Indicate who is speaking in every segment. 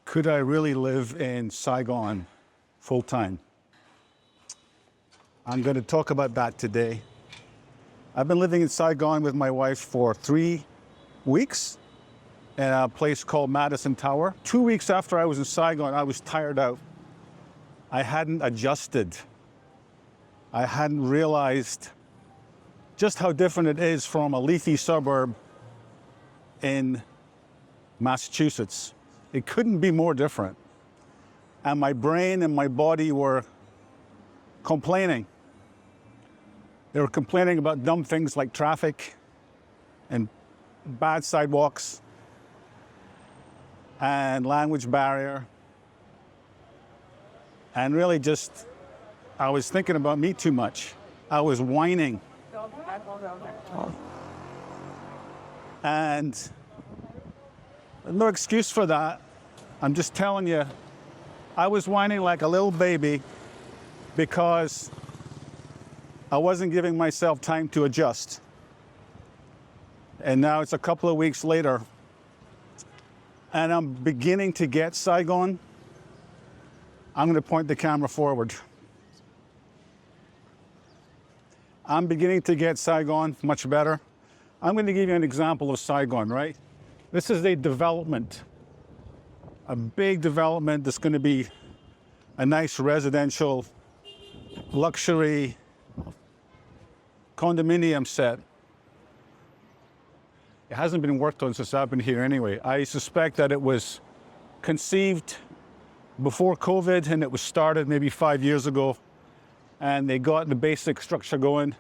Speaker 1: Could I really live in Saigon full time? I'm going to talk about that today. I've been living in Saigon with my wife for 3 weeks in a place called Madison Tower. 2 weeks after I was in Saigon, I was tired out. I hadn't adjusted. I hadn't realized just how different it is from a leafy suburb in Massachusetts. It couldn't be more different. And my brain and my body were complaining. They were complaining about dumb things like traffic and bad sidewalks and language barrier. And really just, I was thinking about me too much. I was whining. And no excuse for that. I'm just telling you, I was whining like a little baby because I wasn't giving myself time to adjust. And now it's a couple of weeks later, and I'm beginning to get Saigon. I'm going to point the camera forward. I'm beginning to get Saigon much better. I'm going to give you an example of Saigon, right? This is a development, a big development that's going to be a nice residential luxury condominium set. It hasn't been worked on since I've been here anyway. I suspect that it was conceived before COVID and it was started maybe 5 years ago, and they got the basic structure going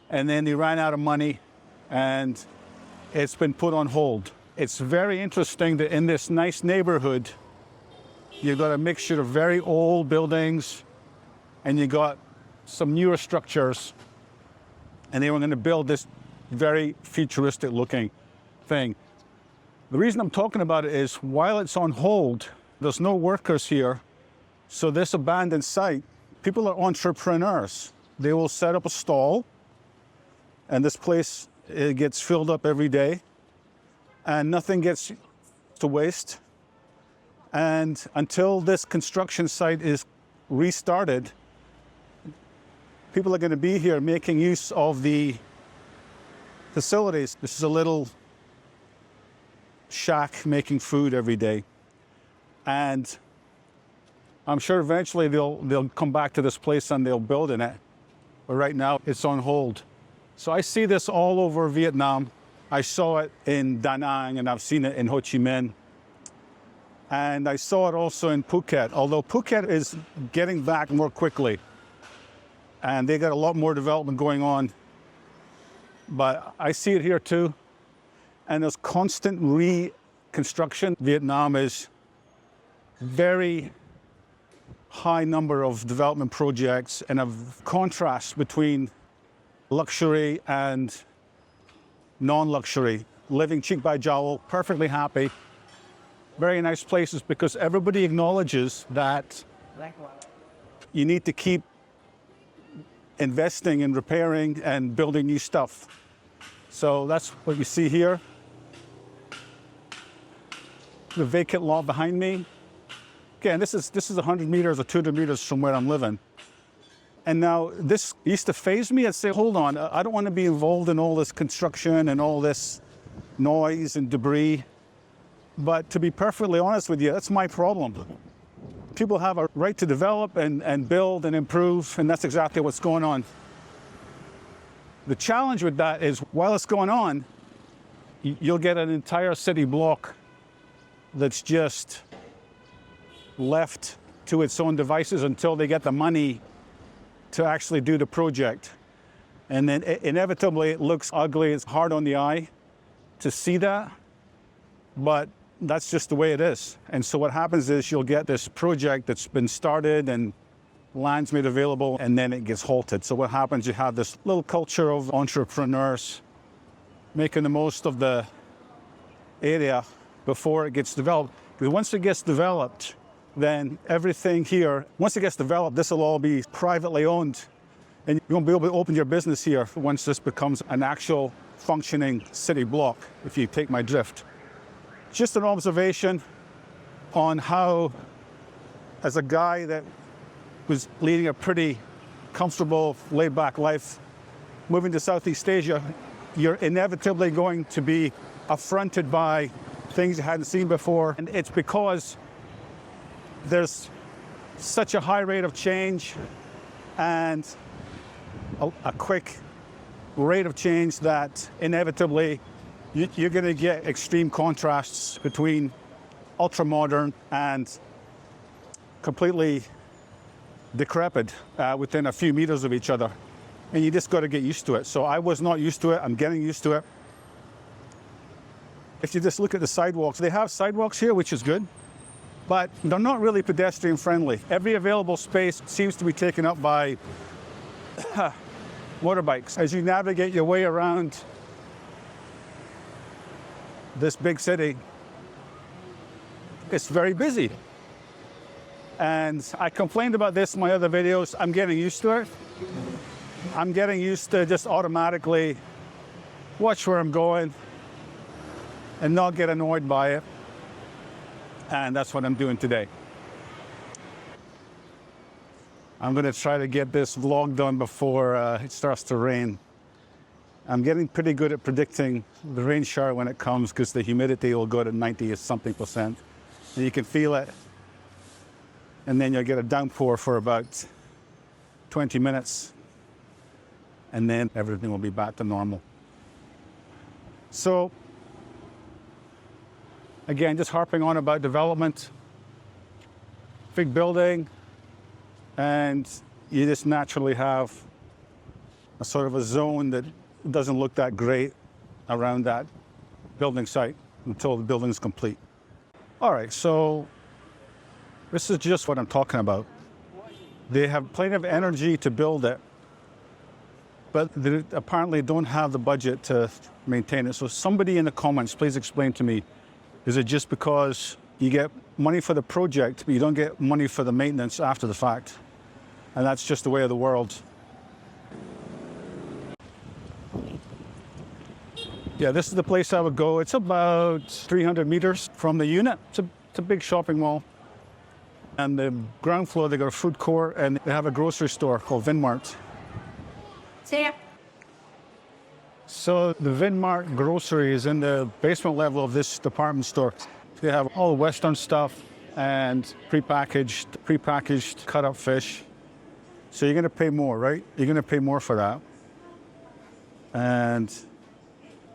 Speaker 1: and then they ran out of money and it's been put on hold. It's very interesting that in this nice neighborhood, you've got a mixture of very old buildings and you got some newer structures, and they were going to build this very futuristic looking thing. The reason I'm talking about it is while it's on hold, there's no workers here. So this abandoned site, people are entrepreneurs. They will set up a stall and this place, it gets filled up every day and nothing gets to waste. And until this construction site is restarted, people are going to be here making use of the facilities. This is a little shack making food every day. And I'm sure eventually they'll come back to this place and they'll build in it. But right now it's on hold. So I see this all over Vietnam. I saw it in Da Nang and I've seen it in Ho Chi Minh. And I saw it also in Phuket, although Phuket is getting back more quickly. And they got a lot more development going on. But I see it here too. And there's constant reconstruction. Vietnam is very high number of development projects and a contrast between luxury and non-luxury. Living cheek by jowl, perfectly happy. Very nice places because everybody acknowledges that you need to keep investing in repairing and building new stuff. So that's what you see here. The vacant lot behind me. Again, this is 100 meters or 200 meters from where I'm living. And now this used to faze me. I'd say, hold on, I don't want to be involved in all this construction and all this noise and debris. But to be perfectly honest with you, that's my problem. People have a right to develop and build and improve, and that's exactly what's going on. The challenge with that is while it's going on, you'll get an entire city block that's just left to its own devices until they get the money to actually do the project. And then inevitably it looks ugly, it's hard on the eye to see that, but that's just the way it is. And so what happens is you'll get this project that's been started and land's made available and then it gets halted. So what happens, you have this little culture of entrepreneurs making the most of the area before it gets developed. Because once it gets developed, then everything here, once it gets developed, this will all be privately owned. And you won't be able to open your business here once this becomes an actual functioning city block, if you take my drift. Just an observation. on how, as a guy that was leading a pretty comfortable, laid-back life, moving to Southeast Asia, you're inevitably going to be affronted by things you hadn't seen before. And it's because there's such a high rate of change and a quick rate of change that inevitably you're going to get extreme contrasts between ultra-modern and completely decrepit within a few meters of each other. And you just got to get used to it. So I was not used to it. I'm getting used to it. If you just look at the sidewalks, they have sidewalks here, which is good, but they're not really pedestrian friendly. Every available space seems to be taken up by motorbikes. As you navigate your way around this big city, it's very busy. And I complained about this in my other videos. I'm getting used to it. I'm getting used to just automatically watch where I'm going and not get annoyed by it. And that's what I'm doing today. I'm going to try to get this vlog done before it starts to rain. I'm getting pretty good at predicting the rain shower when it comes because the humidity will go to 90-something%. And you can feel it. And then you'll get a downpour for about 20 minutes. And then everything will be back to normal. So, again, just harping on about development. Big building. And you just naturally have a sort of a zone that doesn't look that great around that building site until the building is complete. All right, so this is just what I'm talking about. They have plenty of energy to build it, but they apparently don't have the budget to maintain it. So somebody in the comments, please explain to me, is it just because you get money for the project, but you don't get money for the maintenance after the fact? And that's just the way of the world. Yeah, this is the place I would go. It's about 300 meters from the unit. It's a big shopping mall. And the ground floor, they got a food court, and they have a grocery store called Vinmart. So the Vinmart grocery is in the basement level of this department store. They have all the Western stuff and prepackaged cut-up fish. So you're going to pay more, right? You're going to pay more for that. And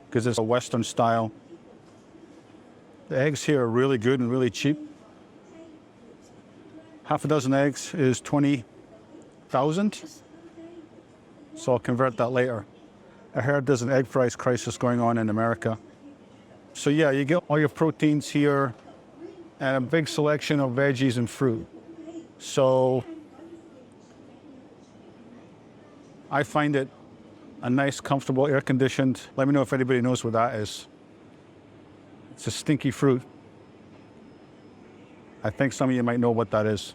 Speaker 1: because it's a Western style. The eggs here are really good and really cheap. Half a dozen eggs is 20,000. So I'll convert that later. I heard there's an egg price crisis going on in America. So yeah, you get all your proteins here and a big selection of veggies and fruit. So I find it a nice, comfortable, air-conditioned. Let me know if anybody knows what that is. It's a stinky fruit. I think some of you might know what that is.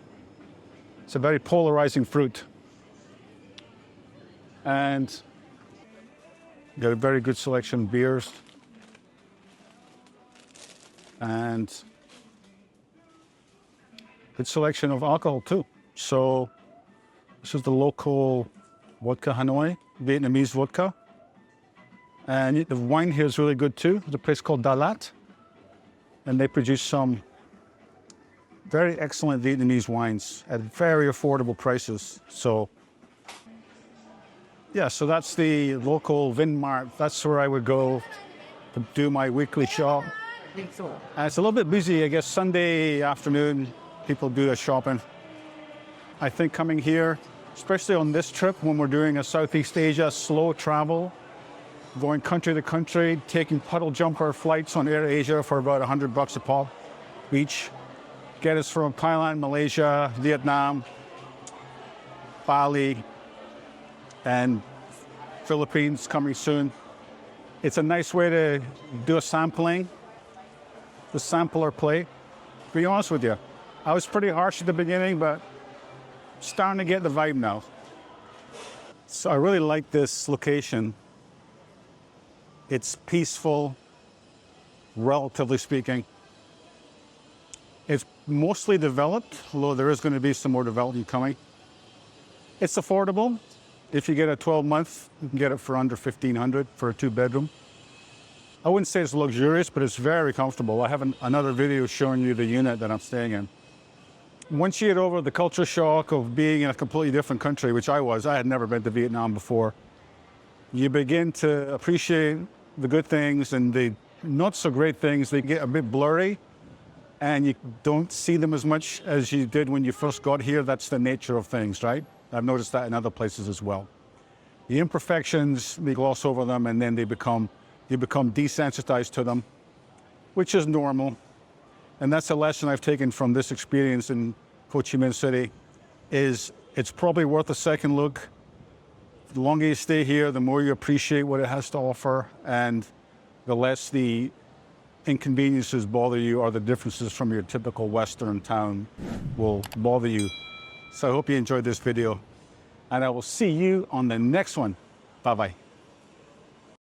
Speaker 1: It's a very polarizing fruit. And you got a very good selection of beers. And good selection of alcohol too. So this is the local vodka Hanoi, Vietnamese vodka. And the wine here is really good too. There's a place called Dalat. And they produce some very excellent Vietnamese wines at very affordable prices. So yeah, so that's the local Vinmart. That's where I would go to do my weekly shop. And it's a little bit busy, I guess. Sunday afternoon, people do their shopping. I think coming here, especially on this trip when we're doing a Southeast Asia slow travel, going country to country, taking puddle jumper flights on Air Asia for about $100 a pop each. Get us from Thailand, Malaysia, Vietnam, Bali, and Philippines coming soon. It's a nice way to do a sampling, the sampler play. To be honest with you, I was pretty harsh at the beginning, but starting to get the vibe now. So I really like this location. It's peaceful, relatively speaking. It's mostly developed, although there is going to be some more development coming. It's affordable. If you get a 12-month, you can get it for under $1,500 for a 2-bedroom. I wouldn't say it's luxurious, but it's very comfortable. I have another video showing you the unit that I'm staying in. Once you get over the culture shock of being in a completely different country, which I had never been to Vietnam before, you begin to appreciate the good things and the not so great things. They get a bit blurry and you don't see them as much as you did when you first got here. That's the nature of things, right? I've noticed that in other places as well. The imperfections, they gloss over them and then you become desensitized to them, which is normal. And that's a lesson I've taken from this experience in Ho Chi Minh City, is it's probably worth a second look. The longer you stay here, the more you appreciate what it has to offer, and the less the inconveniences bother you or the differences from your typical Western town will bother you. So I hope you enjoyed this video, and I will see you on the next one. Bye-bye.